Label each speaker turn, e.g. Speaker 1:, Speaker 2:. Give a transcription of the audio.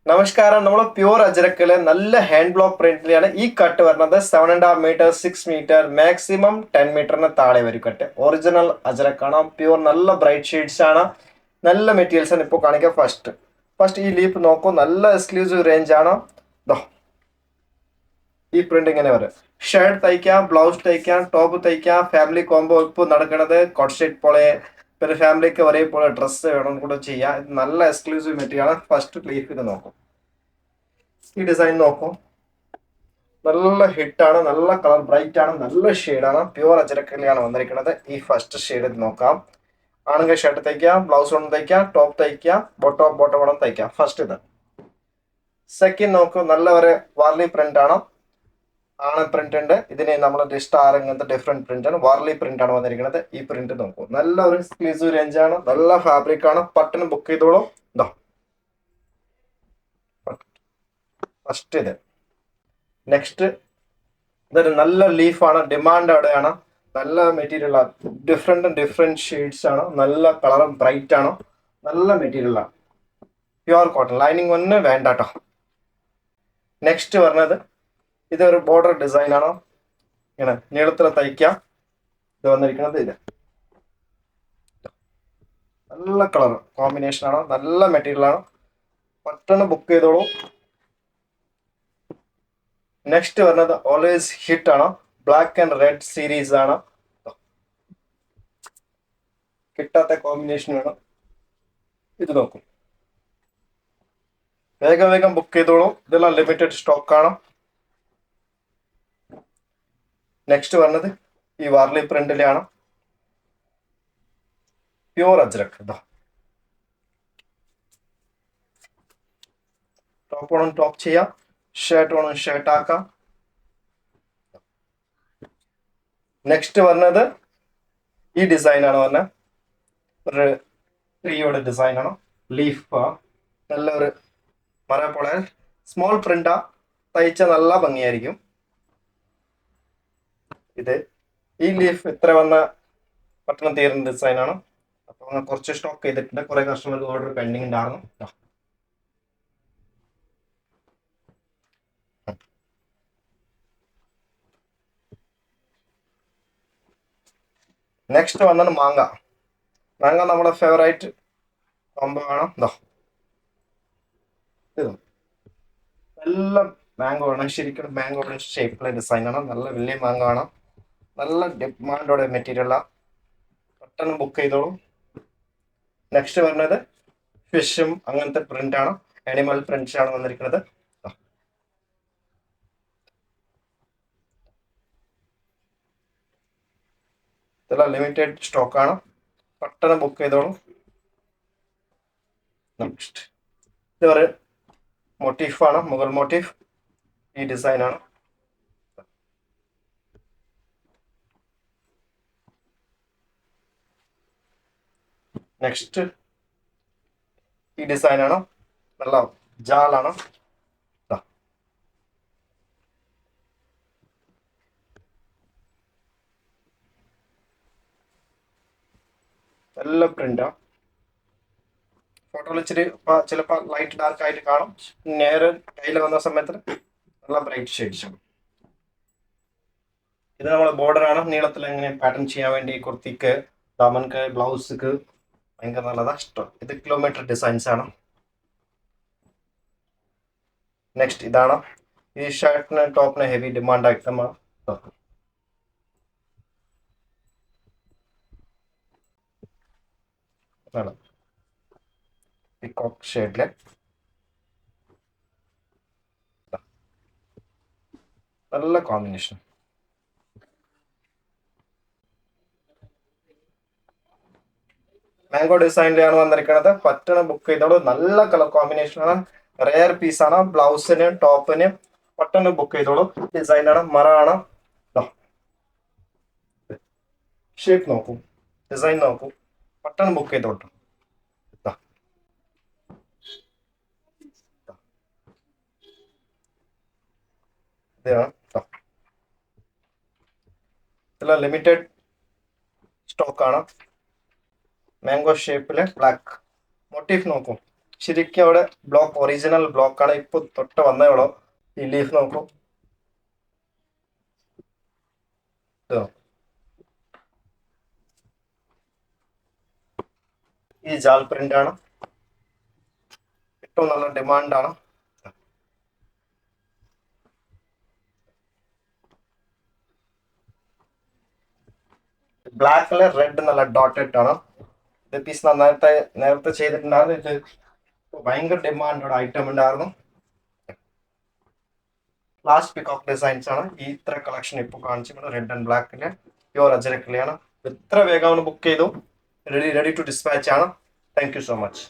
Speaker 1: നമസ്കാരം. നമ്മൾ പ്യൂർ അജരക്കില് നല്ല ഹാൻഡ് ബ്ലോക്ക് പ്രിന്റിലാണ് ഈ കട്ട് വരുന്നത്. 7.5 മീറ്റർ 6 മീറ്റർ മാക്സിമം 10 മീറ്ററിന് താഴെ വരും കട്ട്. ഒറിജിനൽ അജരക്കാണ്, പ്യൂർ നല്ല ബ്രൈറ്റ് ഷെയ്ഡ്സ് ആണ്, നല്ല മെറ്റീരിയൽസ് ആണ്. ഇപ്പോൾ കാണിക്കുക. ഫസ്റ്റ് ഈ ലീഫ് നോക്കൂ, നല്ല എക്സ്ക്ലൂസീവ് റേഞ്ച് ആണ്. ദോ ഈ പ്രിന്റ് ഇങ്ങനെ വരും. ഷർട്ട് തയ്ക്കാം, ബ്ലൗസ് തയ്ക്കാം, ടോപ്പ് തയ്ക്കാം, ഫാമിലി കോംബോ ഇപ്പോൾ നടക്കുന്നത്. കോട്ട് സെറ്റ് പോലെ പിന്നെ ഫാമിലിക്ക് ഒരേപോലെ ഡ്രസ്സ് വേണം കൂടെ ചെയ്യാം. ഇത് നല്ല എക്സ്ക്ലൂസീവ് മെറ്റീരിയൽ ആണ്. ഫസ്റ്റ് ലീഫ് ഇത് നോക്കും, ഈ ഡിസൈൻ നോക്കും, നല്ല ഹിറ്റാണ്, നല്ല കളർ ബ്രൈറ്റ് ആണ്, നല്ല ഷെയ്ഡാണ്, പ്യുവർ അജരക്കല്ലിയാണ് വന്നിരിക്കുന്നത്. ഈ ഫസ്റ്റ് ഷെയ്ഡ് നോക്കാം. ആണെങ്കിൽ ഷർട്ട് തയ്ക്കാം, ബ്ലൗസ് ഒന്ന് തയ്ക്കാം, ടോപ്പ് തയ്ക്കാം, ബോട്ടം തയ്ക്കാം. ഫസ്റ്റ് ഇത്. സെക്കൻഡ് നോക്കൂ, നല്ല ഒരു വാർലി പ്രിന്റ് ആണ്, പ്രിന്റ് ഉണ്ട്. ഇതിന് നമ്മൾ സ്റ്റാർ അങ്ങനത്തെ ഡിഫറെന്റ് പ്രിന്റ് ആണ്, വാർലി പ്രിന്റ് ആണ് വന്നിരിക്കുന്നത്. ഈ പ്രിന്റ് നോക്കൂ, നല്ല ഒരു എക്സ്ക്ലൂസീവ് റേഞ്ച് ആണ്, നല്ല ഫാബ്രിക് ആണ്. പട്ടന് ബുക്ക് ചെയ്തോളൂ. ഇതോ ഫസ്റ്റ് ഇത്. നെക്സ്റ്റ് ഇതൊരു നല്ല ലീഫാണ്, ഡിമാൻഡ് അവിടെയാണ്, നല്ല മെറ്റീരിയൽ ആണ്, ഡിഫറെന്റ് ഷെയ്ഡ്സ് ആണ്, നല്ല കളറും ബ്രൈറ്റ് ആണ്, നല്ല മെറ്റീരിയൽ ആണ്, പ്യുവർ കോട്ടൺ, ലൈനിങ് ഒന്ന് വേണ്ട കേട്ടോ. നെക്സ്റ്റ് പറഞ്ഞത് ഇതൊരു ബോർഡർ ഡിസൈൻ ആണ്, ഇങ്ങനെ നീളത്തിൽ തയ്ക്കാം. ഇത് വന്നിരിക്കുന്നത് ഇത് നല്ല കളർ കോമ്പിനേഷൻ ആണ്, നല്ല മെറ്റീരിയൽ ആണ്. പെട്ടെന്ന് ബുക്ക് ചെയ്തോളൂ. നെക്സ്റ്റ് വരുന്നത് ഓൾവേസ് ഹിറ്റ് ആണ്, ബ്ലാക്ക് ആൻഡ് റെഡ് സീരീസ് ആണ്. കിട്ടാത്ത കോമ്പിനേഷൻ വേണം. ഇത് നോക്കും, വേഗം ബുക്ക് ചെയ്തോളൂ. ഇതെല്ലാം ലിമിറ്റഡ് സ്റ്റോക്ക് ആണ്. നെക്സ്റ്റ് വരുന്നത് ഈ വാർലി പ്രിന്റിലാണ്, പ്യൂർ അജ്രക്. ടോപ്പ് വേണം ടോപ്പ് ചെയ്യാം, ഷർട്ട് വേണം ഷർട്ട് ആക്കാം. നെക്സ്റ്റ് വരുന്നത് ഈ ഡിസൈൻ ആണ് പറഞ്ഞത്, ഒരു ട്രീയുടെ ഡിസൈൻ ആണ്, ലീഫ് നല്ല ഒരു മര പോലെ സ്മോൾ പ്രിന്റാ, തയ്ച്ച നല്ല ഭംഗിയായിരിക്കും. ഇത് ഈ ലീഫ് ഇത്ര വന്ന പെട്ടെന്ന് തീരുന്ന ഡിസൈൻ ആണ്. അപ്പൊ കുറച്ച് സ്റ്റോക്ക് ചെയ്തിട്ടുണ്ട്, കുറെ കസ്റ്റമർക്ക് ഓർഡർ പെൻഡിങ് ഉണ്ടായിരുന്നു. നെക്സ്റ്റ് വന്നത് മാങ്ങ നമ്മുടെ ഫേവറേറ്റ് കോംബോ ആണ്. ഇത് നല്ല മാംഗോ ആണ്, ശരിക്കും മാംഗോയുടെ ഷേപ്പിലെ ഡിസൈൻ ആണ്, നല്ല വലിയ മാംഗോ ആണ്, നല്ല ഡിമാൻഡോടെ മെറ്റീരിയലാണ്. പെട്ടെന്ന് ബുക്ക് ചെയ്തോളൂ. നെക്സ്റ്റ് വരുന്നത് ഫിഷും അങ്ങനത്തെ പ്രിന്റ് ആണ്, അനിമൽ പ്രിന്റ്സ് ആണ് വന്നിരിക്കുന്നത്. ഇതെല്ലാം ലിമിറ്റഡ് സ്റ്റോക്ക് ആണ്, പെട്ടെന്ന് ബുക്ക് ചെയ്തോളൂ. നെക്സ്റ്റ് ഇത് ഒരു മോട്ടീഫാണ്, മുഗൾ മോട്ടീഫ്. ഈ ഡിസൈൻ ആണ്. നെക്സ്റ്റ് ഈ ഡിസൈൻ ആണ്, നല്ല ജാലാണ്. നല്ല പ്രിന്റാ. ഫോട്ടോയിൽ ഇച്ചിരി ചിലപ്പോൾ ലൈറ്റ് ഡാർക്ക് ആയിട്ട് കാണും, നേരെ കയ്യിൽ വന്ന സമയത്ത് നല്ല ബ്രൈറ്റ് ഷെയ്ഡ്സ് ആണ്. ഇത് നമ്മുടെ ബോർഡർ ആണ്, നീളത്തിൽ എങ്ങനെ പാറ്റേൺ ചെയ്യാൻ വേണ്ടി കുർത്തിക്ക്, ദാമൻക്ക്, ബ്ലൗസിക്ക് ഭയങ്കര നല്ലതാ, ഇഷ്ടം. ഇത് കിലോമീറ്റർ ഡിസൈൻസ് ആണ്. നെക്സ്റ്റ് ഇതാണ്, ഈ ഷർട്ടിന് ടോപ്പിന് ഹെവി ഡിമാൻഡ് ഐറ്റമാണ്. പിക്കോക്ക് ഷെയ്ഡില് നല്ല കോമ്പിനേഷൻ. മാംഗോ ഡിസൈനിലാണ് വന്നിരിക്കുന്നത്. പറ്റണ ബുക്ക് ചെയ്തോളൂ, നല്ല കളർ കോമ്പിനേഷൻ ആണ്, റെയർ പീസ് ആണ്. ബ്ലൗസിന് ടോപ്പിന് പട്ടണ് ബുക്ക് ചെയ്തോളൂ. ഡിസൈൻ ആണ്, മറ ആണ്. ഷേപ്പ് നോക്കൂ, ഡിസൈൻ നോക്കൂ, പട്ടണ് ബുക്ക് ചെയ്തോട്ടു. ഇതെല്ലാം ലിമിറ്റഡ് സ്റ്റോക്ക് ആണ്. മാംഗോ ഷേപ്പില് ബ്ലാക്ക് മോട്ടീഫ് നോക്കൂ, ശരിക്കും അവിടെ ബ്ലോക്ക് ഒറിജിനൽ ബ്ലോക്കാണ്. ഇപ്പൊ തൊട്ട് വന്നേ ഉള്ളൂ. ഈ ലീഫ് നോക്കൂ. ഈ ജാൽ പ്രിന്റ് ആണ്, ഏറ്റവും നല്ല ഡിമാൻഡാണ്. ബ്ലാക്കില് റെഡ് നല്ല ഡോട്ടഡ് ആണ്. ഇത് പീസ് നേരത്തെ ചെയ്തിട്ടുണ്ടായിരുന്നു. ഇത് ഭയങ്കര ഡിമാൻഡോടെ ഐറ്റം ഉണ്ടായിരുന്നു. ലാസ്റ്റ് പിക്കോക്ക് ഡിസൈൻസ് ആണ് ഈ ഇത്ര കളക്ഷൻ ഇപ്പോൾ കാണിച്ചിട്ടുണ്ട്. റെഡ് ആൻഡ് ബ്ലാക്കില് പ്യുവർ അജരക്കിളിയാണ്. എത്ര വേഗമാണ് ബുക്ക് ചെയ്തു, റെഡി ടു ഡിസ്പാച്ച് ആണ്. Thank you so much.